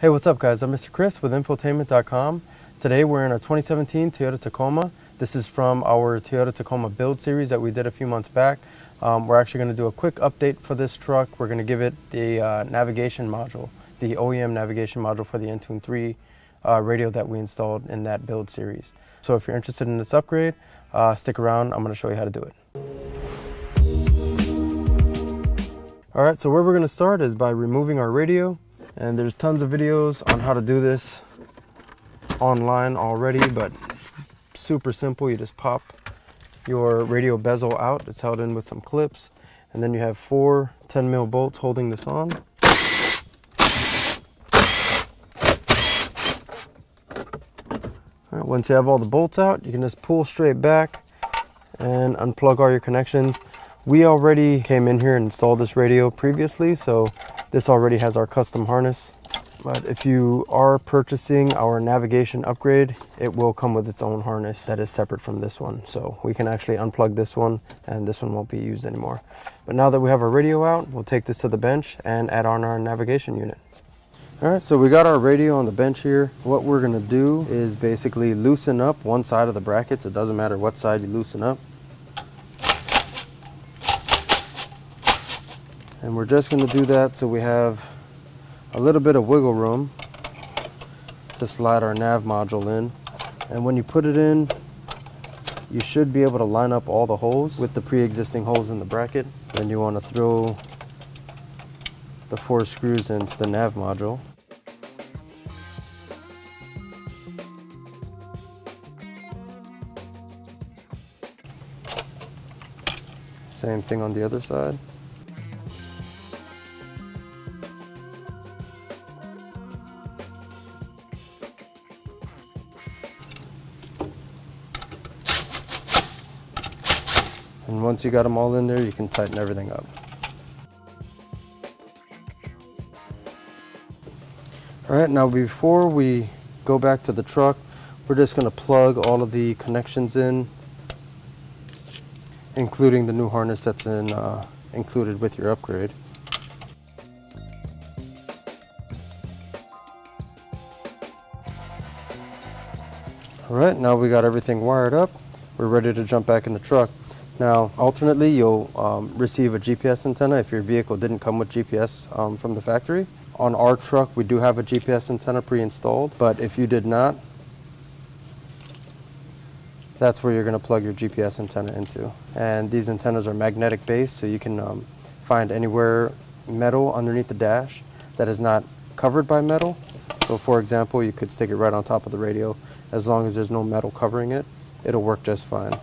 Hey, what's up guys? I'm Mr. Chris with infotainment.com. Today we're in a 2017 Toyota Tacoma. This is from our Toyota Tacoma build series that we did a few months back. We're actually going to do a quick update for this truck. We're going to give it the navigation module, the OEM navigation module for the Entune 3 radio that we installed in that build series. So if you're interested in this upgrade, stick around. I'm going to show you how to do it. Alright, so where we're going to start is by removing our radio. And there's tons of videos on how to do this online already, but super simple. You just pop your radio bezel out. It's held in with some clips, and then you have 4 10mm bolts holding this on. All right, once you have all the bolts out, you can just pull straight back and unplug all your connections. We already came in here and installed this radio previously, so this already has our custom harness. But if you are purchasing our navigation upgrade, it will come with its own harness that is separate from this one. So we can actually unplug this one and this one won't be used anymore. But now that we have our radio out, we'll take this to the bench and add on our navigation unit. All right, so we got our radio on the bench here. What we're gonna do is basically loosen up one side of the brackets. It doesn't matter what side you loosen up. And we're just going to do that so we have a little bit of wiggle room to slide our nav module in. And when you put it in, you should be able to line up all the holes with the pre-existing holes in the bracket. Then you want to throw the 4 screws into the nav module. Same thing on the other side. And once you got them all in there, you can tighten everything up. All right, now before we go back to the truck, we're just going to plug all of the connections in, including the new harness that's included with your upgrade. All right, now we got everything wired up. We're ready to jump back in the truck. Now, alternately, you'll receive a GPS antenna if your vehicle didn't come with GPS from the factory. On our truck, we do have a GPS antenna pre-installed, but if you did not, that's where you're going to plug your GPS antenna into. And these antennas are magnetic based, so you can find anywhere metal underneath the dash that is not covered by metal. So for example, you could stick it right on top of the radio. As long as there's no metal covering it, it'll work just fine.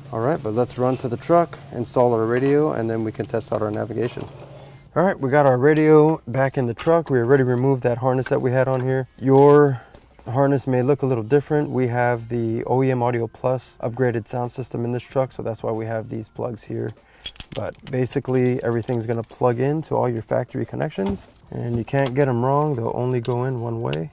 All right, but let's run to the truck, install our radio, and then we can test out our navigation. All right, we got our radio back in the truck. We already removed that harness that we had on here. Your harness may look a little different. We have the OEM Audio Plus upgraded sound system in this truck, so that's why we have these plugs here. But basically, everything's gonna plug into all your factory connections, and you can't get them wrong. They'll only go in one way.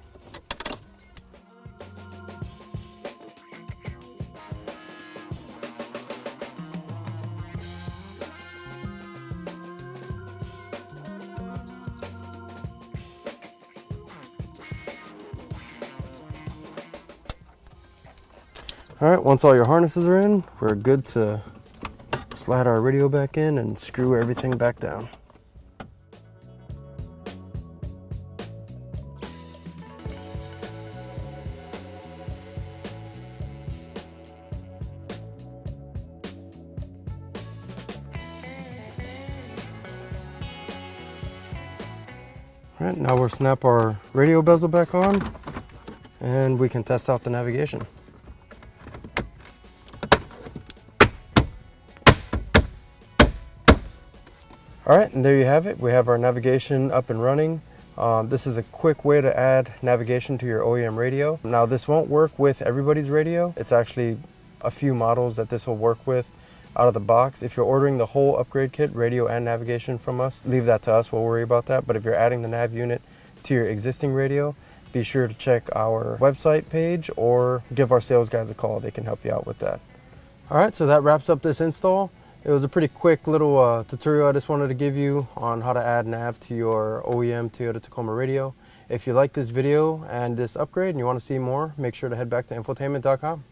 All right, once all your harnesses are in, we're good to slide our radio back in and screw everything back down. All right, now we'll snap our radio bezel back on and we can test out the navigation. All right, and there you have it. We have our navigation up and running. This is a quick way to add navigation to your OEM radio. Now, this won't work with everybody's radio. It's actually a few models that this will work with out of the box. If you're ordering the whole upgrade kit, radio and navigation from us, leave that to us. We'll worry about that. But if you're adding the nav unit to your existing radio, be sure to check our website page or give our sales guys a call. They can help you out with that. All right, so that wraps up this install. It was a pretty quick little tutorial I just wanted to give you on how to add nav to your OEM Toyota Tacoma radio. If you like this video and this upgrade and you want to see more, make sure to head back to infotainment.com.